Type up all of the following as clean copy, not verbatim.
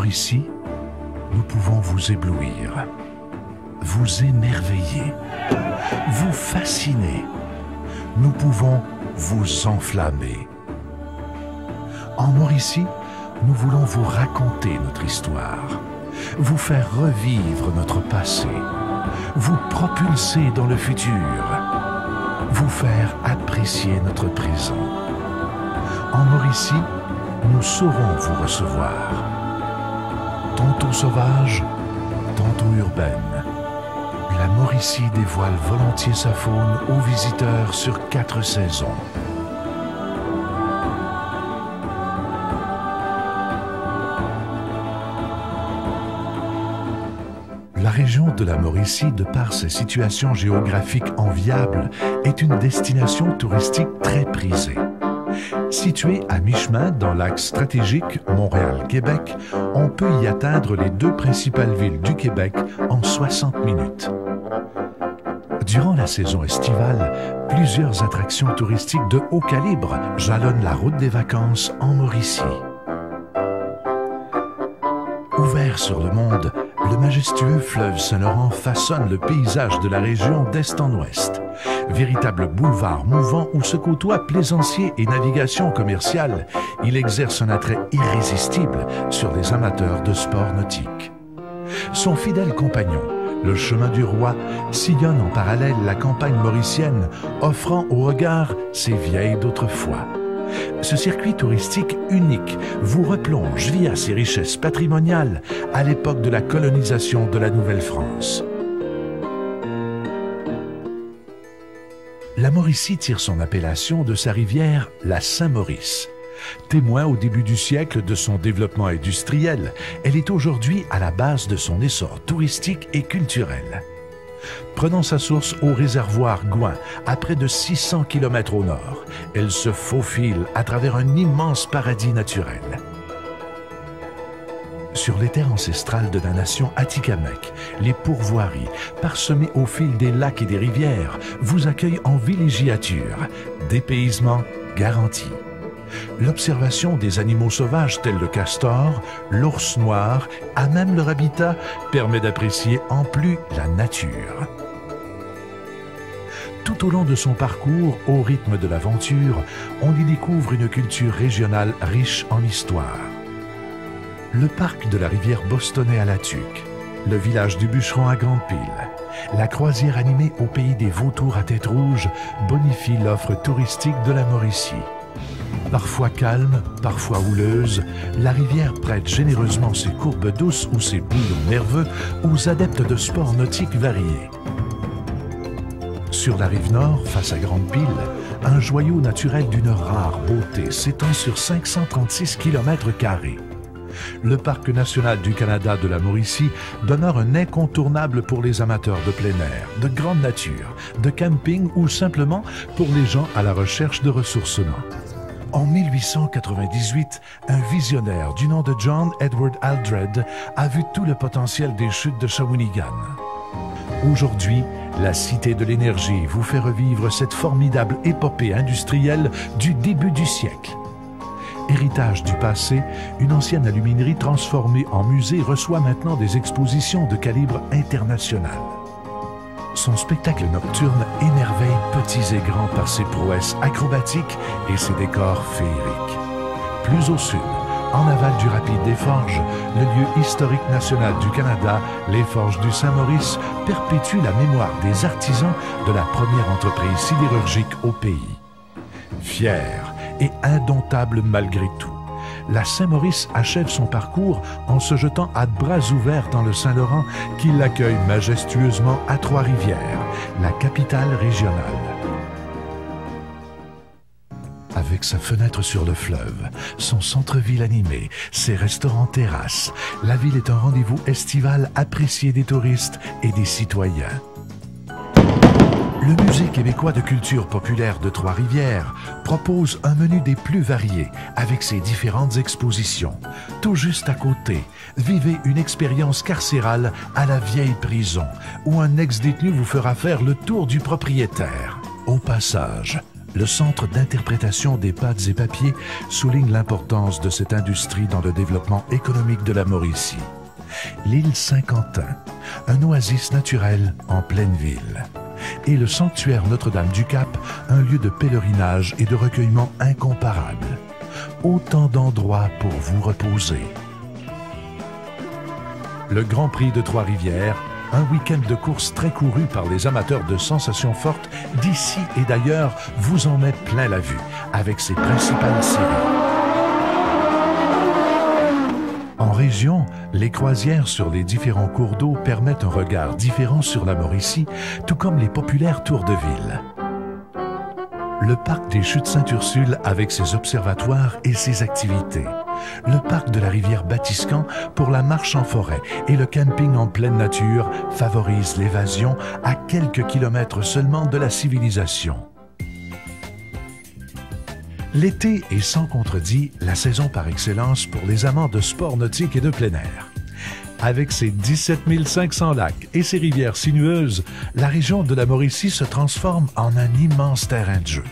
Mauricie, nous pouvons vous éblouir, vous émerveiller, vous fasciner. Nous pouvons vous enflammer. En Mauricie, nous voulons vous raconter notre histoire, vous faire revivre notre passé, vous propulser dans le futur, vous faire apprécier notre présent. En Mauricie, nous saurons vous recevoir, tantôt sauvage, tantôt urbaine. La Mauricie dévoile volontiers sa faune aux visiteurs sur 4 saisons. La région de la Mauricie, de par sa situation géographique enviable, est une destination touristique très prisée. Située à mi-chemin dans l'axe stratégique Montréal-Québec, on peut y atteindre les 2 principales villes du Québec en 60 minutes. Durant la saison estivale, plusieurs attractions touristiques de haut calibre jalonnent la route des vacances en Mauricie. Ouvert sur le monde, le majestueux fleuve Saint-Laurent façonne le paysage de la région d'est en ouest. Véritable boulevard mouvant où se côtoient plaisanciers et navigation commerciale, il exerce un attrait irrésistible sur les amateurs de sport nautique. Son fidèle compagnon, le chemin du roi, sillonne en parallèle la campagne mauricienne, offrant au regard ses vieilles d'autrefois. Ce circuit touristique unique vous replonge via ses richesses patrimoniales à l'époque de la colonisation de la Nouvelle-France. La Mauricie tire son appellation de sa rivière, la Saint-Maurice. Témoin au début du siècle de son développement industriel, elle est aujourd'hui à la base de son essor touristique et culturel. Prenant sa source au réservoir Gouin, à près de 600 km au nord, elle se faufile à travers un immense paradis naturel. Sur les terres ancestrales de la nation Atikamekw, les pourvoiries, parsemées au fil des lacs et des rivières, vous accueillent en villégiature, dépaysement garanti. L'observation des animaux sauvages tels le castor, l'ours noir, à même leur habitat, permet d'apprécier en plus la nature. Tout au long de son parcours, au rythme de l'aventure, on y découvre une culture régionale riche en histoire. Le parc de la rivière Bostonnais à La Tuque, le village du bûcheron à Grande-Pile, la croisière animée au pays des vautours à tête rouge bonifie l'offre touristique de la Mauricie. Parfois calme, parfois houleuse, la rivière prête généreusement ses courbes douces ou ses bouillons nerveux aux adeptes de sports nautiques variés. Sur la rive nord, face à Grande-Pile, un joyau naturel d'une rare beauté s'étend sur 536 km². Le Parc national du Canada de la Mauricie demeure un incontournable pour les amateurs de plein air, de grande nature, de camping ou simplement pour les gens à la recherche de ressourcement. En 1898, un visionnaire du nom de John Edward Aldred a vu tout le potentiel des chutes de Shawinigan. Aujourd'hui, la Cité de l'Énergie vous fait revivre cette formidable épopée industrielle du début du siècle. Héritage du passé, une ancienne aluminerie transformée en musée reçoit maintenant des expositions de calibre international. Son spectacle nocturne émerveille petits et grands par ses prouesses acrobatiques et ses décors féeriques. Plus au sud, en aval du rapide des Forges, le lieu historique national du Canada, les Forges du Saint-Maurice, perpétue la mémoire des artisans de la première entreprise sidérurgique au pays. Fière et indomptable malgré tout, la Saint-Maurice achève son parcours en se jetant à bras ouverts dans le Saint-Laurent qui l'accueille majestueusement à Trois-Rivières, la capitale régionale. Avec sa fenêtre sur le fleuve, son centre-ville animé, ses restaurants-terrasses, la ville est un rendez-vous estival apprécié des touristes et des citoyens. Le Musée québécois de culture populaire de Trois-Rivières propose un menu des plus variés avec ses différentes expositions. Tout juste à côté, vivez une expérience carcérale à la vieille prison où un ex-détenu vous fera faire le tour du propriétaire. Au passage, le Centre d'interprétation des pâtes et papiers souligne l'importance de cette industrie dans le développement économique de la Mauricie. L'île Saint-Quentin, un oasis naturel en pleine ville. Et le sanctuaire Notre-Dame-du-Cap, un lieu de pèlerinage et de recueillement incomparable. Autant d'endroits pour vous reposer. Le Grand Prix de Trois-Rivières, un week-end de course très couru par les amateurs de sensations fortes d'ici et d'ailleurs, vous en met plein la vue avec ses principales séries. En région, les croisières sur les différents cours d'eau permettent un regard différent sur la Mauricie, tout comme les populaires tours de ville. Le parc des Chutes Sainte-Ursule avec ses observatoires et ses activités. Le parc de la rivière Batiscan pour la marche en forêt et le camping en pleine nature favorisent l'évasion à quelques kilomètres seulement de la civilisation. L'été est sans contredit la saison par excellence pour les amants de sports nautiques et de plein air. Avec ses 17 500 lacs et ses rivières sinueuses, la région de la Mauricie se transforme en un immense terrain de jeu.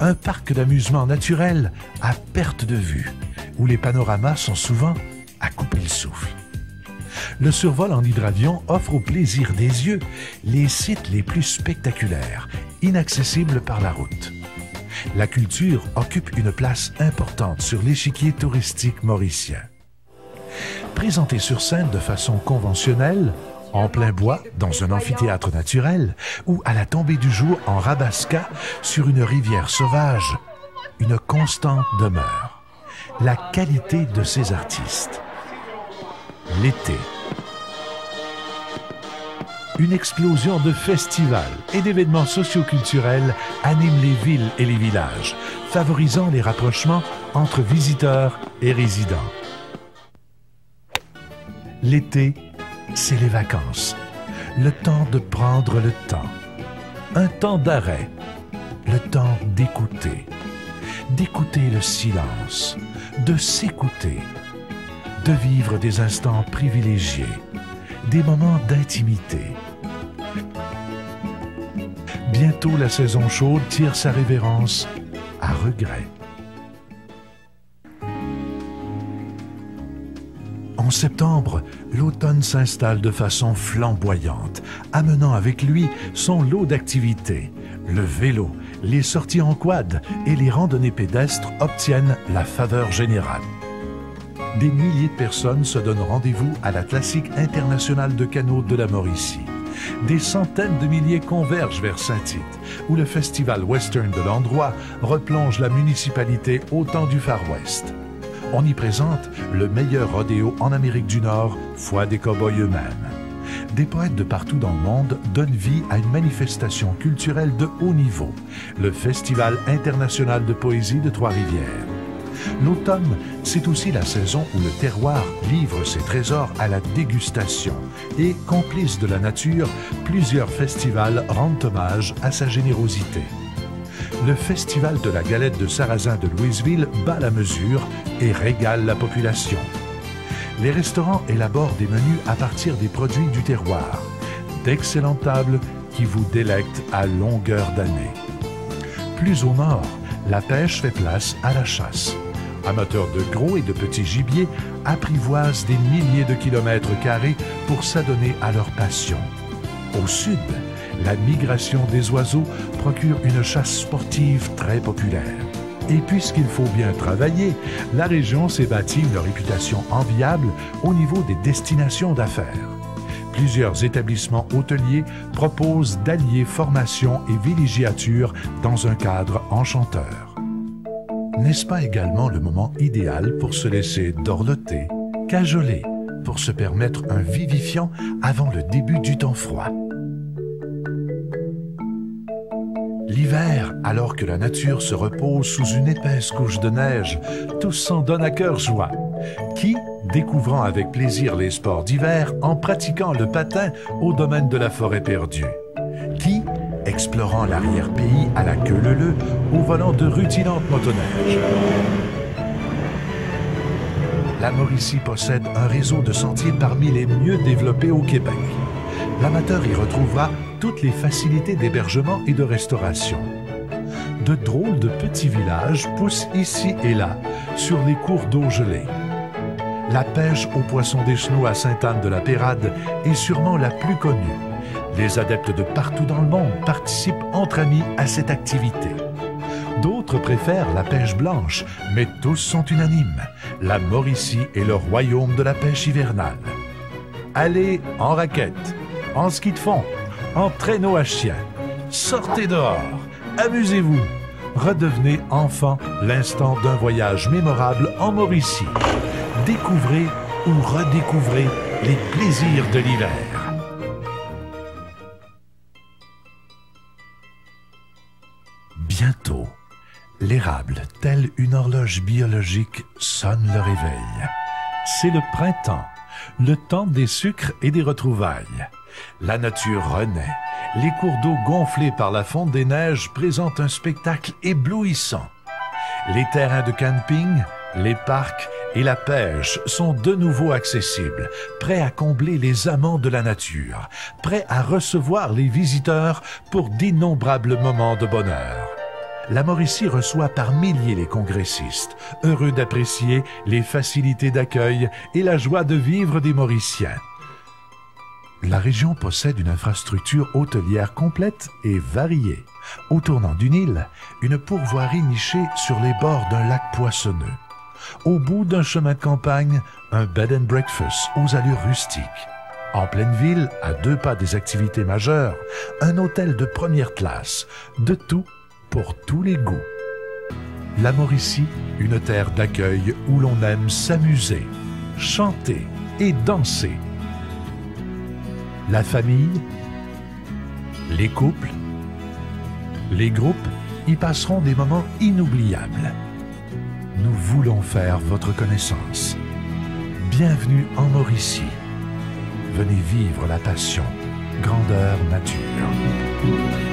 Un parc d'amusement naturel à perte de vue, où les panoramas sont souvent à couper le souffle. Le survol en hydravion offre au plaisir des yeux les sites les plus spectaculaires, inaccessibles par la route. La culture occupe une place importante sur l'échiquier touristique mauricien. Présenté sur scène de façon conventionnelle, en plein bois, dans un amphithéâtre naturel, ou à la tombée du jour en Rabasca, sur une rivière sauvage, une constante demeure. La qualité de ces artistes. L'été. Une explosion de festivals et d'événements socioculturels anime les villes et les villages, favorisant les rapprochements entre visiteurs et résidents. L'été, c'est les vacances, le temps de prendre le temps, un temps d'arrêt, le temps d'écouter le silence, de s'écouter, de vivre des instants privilégiés, des moments d'intimité. Bientôt la saison chaude tire sa révérence à regret. En septembre, l'automne s'installe de façon flamboyante, amenant avec lui son lot d'activités. Le vélo, les sorties en quad et les randonnées pédestres obtiennent la faveur générale. Des milliers de personnes se donnent rendez-vous à la classique internationale de canot de la Mauricie. Des centaines de milliers convergent vers Saint-Tite, où le festival western de l'endroit replonge la municipalité au temps du Far West. On y présente le meilleur rodéo en Amérique du Nord, foi des cow-boys eux-mêmes. Des poètes de partout dans le monde donnent vie à une manifestation culturelle de haut niveau, le Festival international de poésie de Trois-Rivières. L'automne, c'est aussi la saison où le terroir livre ses trésors à la dégustation et, complices de la nature, plusieurs festivals rendent hommage à sa générosité. Le Festival de la galette de sarrasin de Louisville bat la mesure et régale la population. Les restaurants élaborent des menus à partir des produits du terroir, d'excellentes tables qui vous délectent à longueur d'année. Plus au nord, la pêche fait place à la chasse. Amateurs de gros et de petits gibiers apprivoisent des milliers de kilomètres carrés pour s'adonner à leur passion. Au sud, la migration des oiseaux procure une chasse sportive très populaire. Et puisqu'il faut bien travailler, la région s'est bâtie une réputation enviable au niveau des destinations d'affaires. Plusieurs établissements hôteliers proposent d'allier formation et villégiature dans un cadre enchanteur. N'est-ce pas également le moment idéal pour se laisser dorloter, cajoler, pour se permettre un vivifiant avant le début du temps froid? L'hiver, alors que la nature se repose sous une épaisse couche de neige, tous s'en donnent à cœur joie. Qui, découvrant avec plaisir les sports d'hiver en pratiquant le patin au domaine de la forêt perdue? Qui, explorant l'arrière-pays à la queue leu-leu au volant de rutilantes motoneiges? La Mauricie possède un réseau de sentiers parmi les mieux développés au Québec. L'amateur y retrouvera toutes les facilités d'hébergement et de restauration. de drôles de petits villages poussent ici et là sur les cours d'eau gelée. La pêche aux poissons des chenaux à Sainte-Anne-de-la-Pérade est sûrement la plus connue. Les adeptes de partout dans le monde participent entre amis à cette activité. D'autres préfèrent la pêche blanche, mais tous sont unanimes. La Mauricie est le royaume de la pêche hivernale. Allez en raquette, en ski de fond, en traîneau à chien. Sortez dehors, amusez-vous. Redevenez enfant l'instant d'un voyage mémorable en Mauricie. Découvrez ou redécouvrez les plaisirs de l'hiver. Bientôt, l'érable, telle une horloge biologique, sonne le réveil. C'est le printemps, le temps des sucres et des retrouvailles. La nature renaît. Les cours d'eau gonflés par la fonte des neiges présentent un spectacle éblouissant. Les terrains de camping, les parcs et la pêche sont de nouveau accessibles, prêts à combler les amants de la nature, prêts à recevoir les visiteurs pour d'innombrables moments de bonheur. La Mauricie reçoit par milliers les congressistes, heureux d'apprécier les facilités d'accueil et la joie de vivre des Mauriciens. La région possède une infrastructure hôtelière complète et variée. Au tournant d'une île, une pourvoirie nichée sur les bords d'un lac poissonneux. Au bout d'un chemin de campagne, un bed and breakfast aux allures rustiques. En pleine ville, à 2 pas des activités majeures, un hôtel de première classe, de tout pour tous les goûts. La Mauricie, une terre d'accueil où l'on aime s'amuser, chanter et danser. La famille, les couples, les groupes y passeront des moments inoubliables. Nous voulons faire votre connaissance. Bienvenue en Mauricie. Venez vivre la passion, grandeur nature.